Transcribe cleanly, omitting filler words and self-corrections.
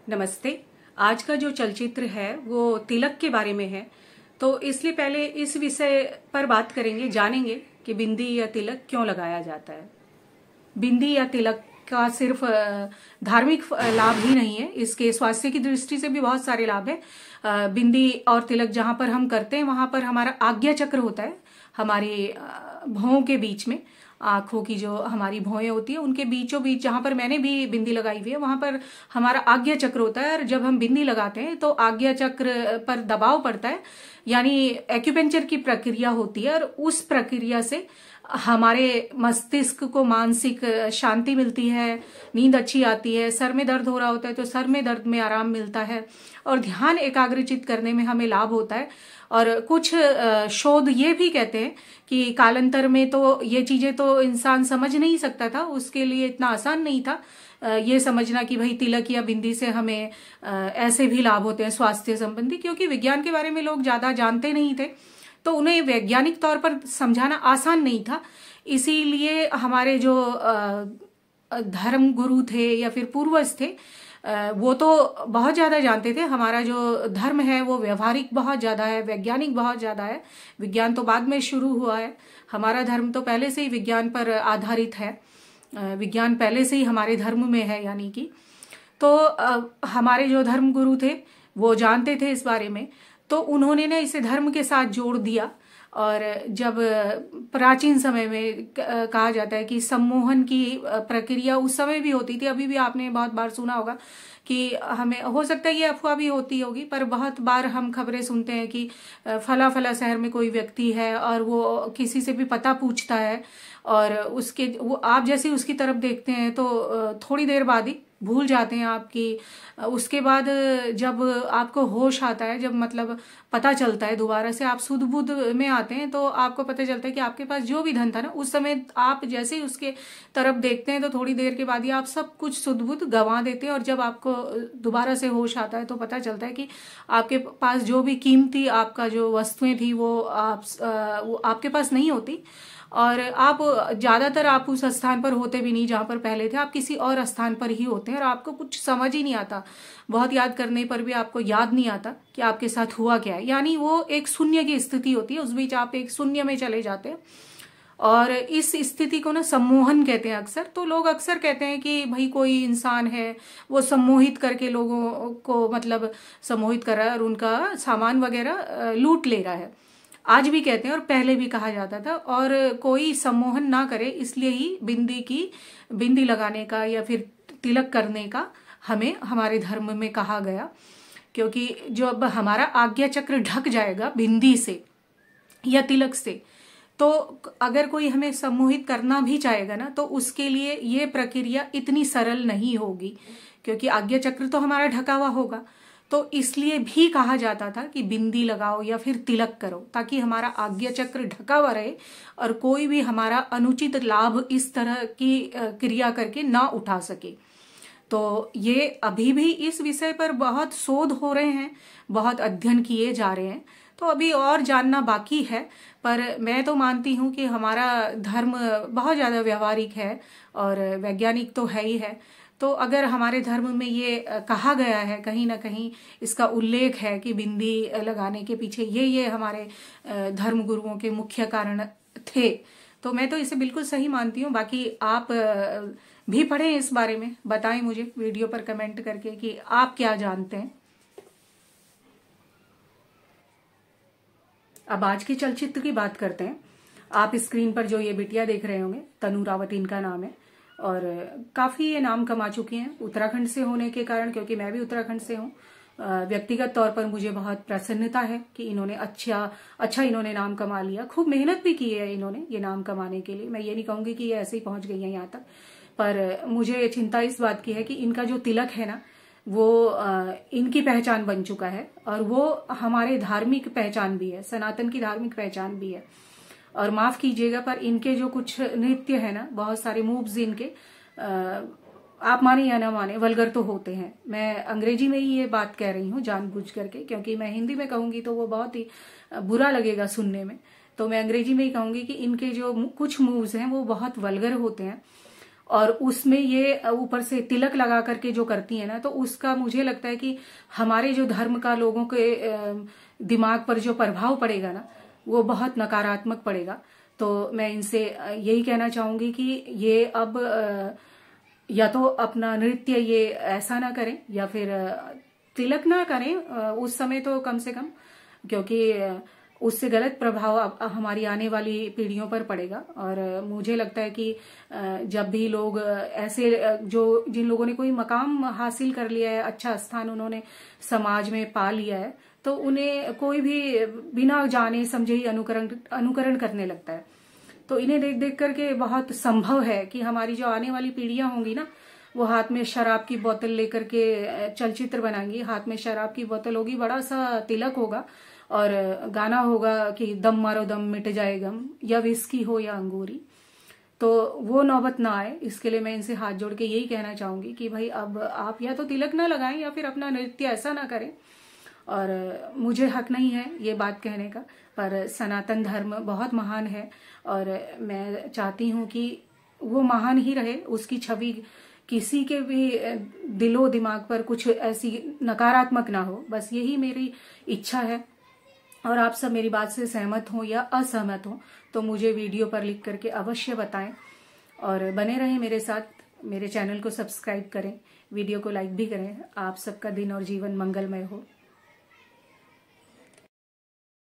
नमस्ते। आज का जो चलचित्र है वो तिलक के बारे में है, तो इसलिए पहले इस विषय पर बात करेंगे, जानेंगे कि बिंदी या तिलक क्यों लगाया जाता है। बिंदी या तिलक का सिर्फ धार्मिक लाभ ही नहीं है, इसके स्वास्थ्य की दृष्टि से भी बहुत सारे लाभ है। बिंदी और तिलक जहां पर हम करते हैं वहां पर हमारा आज्ञा चक्र होता है, हमारी भौं के बीच में, आंखों की जो हमारी भौएं होती है उनके बीचों बीच जहां पर मैंने भी बिंदी लगाई हुई है वहां पर हमारा आज्ञा चक्र होता है। और जब हम बिंदी लगाते हैं तो आज्ञा चक्र पर दबाव पड़ता है, यानी एक्यूपेंचर की प्रक्रिया होती है, और उस प्रक्रिया से हमारे मस्तिष्क को मानसिक शांति मिलती है, नींद अच्छी आती है। सर में दर्द हो रहा होता है तो सर में दर्द में आराम मिलता है, और ध्यान एकाग्रचित करने में हमें लाभ होता है। और कुछ शोध ये भी कहते हैं कि कालांतर में तो ये चीजें तो इंसान समझ नहीं सकता था, उसके लिए इतना आसान नहीं था ये समझना कि भाई तिलक या बिंदी से हमें ऐसे भी लाभ होते हैं स्वास्थ्य संबंधी, क्योंकि विज्ञान के बारे में लोग ज्यादा जानते नहीं थे, तो उन्हें वैज्ञानिक तौर पर समझाना आसान नहीं था। इसीलिए हमारे जो धर्म गुरु थे या फिर पूर्वज थे वो तो बहुत ज्यादा जानते थे। हमारा जो धर्म है वो व्यवहारिक बहुत ज्यादा है, वैज्ञानिक बहुत ज्यादा है। विज्ञान तो बाद में शुरू हुआ है, हमारा धर्म तो पहले से ही विज्ञान पर आधारित है, विज्ञान पहले से ही हमारे धर्म में है। यानी कि तो हमारे जो धर्म गुरु थे वो जानते थे इस बारे में, तो उन्होंने ना इसे धर्म के साथ जोड़ दिया। और जब प्राचीन समय में कहा जाता है कि सम्मोहन की प्रक्रिया उस समय भी होती थी, अभी भी आपने बहुत बार सुना होगा कि हमें हो सकता है ये अफवाह भी होती होगी, पर बहुत बार हम खबरें सुनते हैं कि फला फला शहर में कोई व्यक्ति है और वो किसी से भी पता पूछता है, और उसके वो आप जैसे उसकी तरफ देखते हैं तो थोड़ी देर बाद ही भूल जाते हैं आपकी। उसके बाद जब आपको होश आता है, जब मतलब पता चलता है दोबारा से आप सुध बुध में आते हैं, तो आपको पता चलता है कि आपके पास जो भी धन था ना उस समय, आप जैसे ही उसके तरफ देखते हैं तो थोड़ी देर के बाद ही आप सब कुछ सुध बुध गंवा देते हैं। और जब आपको दोबारा से होश आता है तो पता चलता है कि आपके पास जो भी कीमती आपका जो वस्तुएं थी वो आपके पास नहीं होती, और आप ज्यादातर आप उस स्थान पर होते भी नहीं जहां पर पहले थे, आप किसी और स्थान पर ही होते हैं, और आपको कुछ समझ ही नहीं आता। बहुत याद करने पर भी आपको याद नहीं आता कि आपके साथ हुआ क्या है। यानी वो एक शून्य की स्थिति होती है, उस बीच आप एक शून्य में चले जाते हैं, और इस स्थिति को ना सम्मोहन कहते हैं अक्सर। तो लोग अक्सर कहते हैं कि भाई कोई इंसान है वो सम्मोहित करके लोगों को मतलब सम्मोहित कर रहा है और उनका सामान वगैरह लूट ले रहा है। आज भी कहते हैं और पहले भी कहा जाता था, और कोई सम्मोहन ना करे इसलिए ही बिंदी लगाने का या फिर तिलक करने का हमें हमारे धर्म में कहा गया। क्योंकि जो अब हमारा आज्ञा चक्र ढक जाएगा बिंदी से या तिलक से, तो अगर कोई हमें सम्मोहित करना भी चाहेगा ना तो उसके लिए ये प्रक्रिया इतनी सरल नहीं होगी, क्योंकि आज्ञा चक्र तो हमारा ढका हुआ होगा। तो इसलिए भी कहा जाता था कि बिंदी लगाओ या फिर तिलक करो, ताकि हमारा आज्ञा चक्र ढका हुआ रहे और कोई भी हमारा अनुचित लाभ इस तरह की क्रिया करके ना उठा सके। तो ये अभी भी इस विषय पर बहुत शोध हो रहे हैं, बहुत अध्ययन किए जा रहे हैं, तो अभी और जानना बाकी है। पर मैं तो मानती हूँ कि हमारा धर्म बहुत ज्यादा व्यवहारिक है और वैज्ञानिक तो है ही है। तो अगर हमारे धर्म में ये कहा गया है, कहीं ना कहीं इसका उल्लेख है कि बिंदी लगाने के पीछे ये हमारे धर्म गुरुओं के मुख्य कारण थे, तो मैं तो इसे बिल्कुल सही मानती हूँ। बाकी आप भी पढ़ें इस बारे में, बताएं मुझे वीडियो पर कमेंट करके कि आप क्या जानते हैं। अब आज के चलचित्र की बात करते हैं। आप स्क्रीन पर जो ये बिटिया देख रहे होंगे, तनु रावत इनका नाम है, और काफी ये नाम कमा चुकी हैं उत्तराखंड से होने के कारण, क्योंकि मैं भी उत्तराखंड से हूँ। व्यक्तिगत तौर पर मुझे बहुत प्रसन्नता है कि इन्होंने अच्छा इन्होंने नाम कमा लिया। खूब मेहनत भी की है इन्होंने ये नाम कमाने के लिए। मैं ये नहीं कहूंगी कि ये ऐसे ही पहुंच गई है यहाँ तक, पर मुझे चिंता इस बात की है कि इनका जो तिलक है ना वो इनकी पहचान बन चुका है, और वो हमारे धार्मिक पहचान भी है, सनातन की धार्मिक पहचान भी है। और माफ कीजिएगा पर इनके जो कुछ नृत्य है ना, बहुत सारे मूव्स इनके, आप माने या ना माने, वल्गर तो होते हैं। मैं अंग्रेजी में ही ये बात कह रही हूँ जानबूझ करके, क्योंकि मैं हिंदी में कहूंगी तो वो बहुत ही बुरा लगेगा सुनने में, तो मैं अंग्रेजी में ही कहूंगी कि इनके जो कुछ मूव्स हैं वो बहुत वल्गर होते हैं। और उसमें ये ऊपर से तिलक लगा करके जो करती है ना, तो उसका मुझे लगता है कि हमारे जो धर्म का लोगों के दिमाग पर जो प्रभाव पड़ेगा ना, वो बहुत नकारात्मक पड़ेगा। तो मैं इनसे यही कहना चाहूंगी कि ये अब या तो अपना नृत्य ये ऐसा ना करें, या फिर तिलक ना करें उस समय तो कम से कम, क्योंकि उससे गलत प्रभाव हमारी आने वाली पीढ़ियों पर पड़ेगा। और मुझे लगता है कि जब भी लोग ऐसे जो जिन लोगों ने कोई मकाम हासिल कर लिया है, अच्छा स्थान उन्होंने समाज में पा लिया है, तो उन्हें कोई भी बिना जाने समझे ही अनुकरण करने लगता है। तो इन्हें देख देख करके बहुत संभव है कि हमारी जो आने वाली पीढ़ियां होंगी ना, वो हाथ में शराब की बोतल लेकर के चलचित्र बनाएंगी। हाथ में शराब की बोतल होगी, बड़ा सा तिलक होगा और गाना होगा कि दम मारो दम मिट जाए गम, या विस्की हो या अंगूरी। तो वो नौबत ना आए, इसके लिए मैं इनसे हाथ जोड़ के यही कहना चाहूंगी कि भाई अब आप या तो तिलक ना लगाएं या फिर अपना नृत्य ऐसा ना करें। और मुझे हक नहीं है ये बात कहने का, पर सनातन धर्म बहुत महान है और मैं चाहती हूँ कि वो महान ही रहे, उसकी छवि किसी के भी दिलो दिमाग पर कुछ ऐसी नकारात्मक ना हो। बस यही मेरी इच्छा है। और आप सब मेरी बात से सहमत हो या असहमत हो तो मुझे वीडियो पर लिख करके अवश्य बताएं, और बने रहें मेरे साथ। मेरे चैनल को सब्सक्राइब करें, वीडियो को लाइक भी करें। आप सबका दिन और जीवन मंगलमय हो।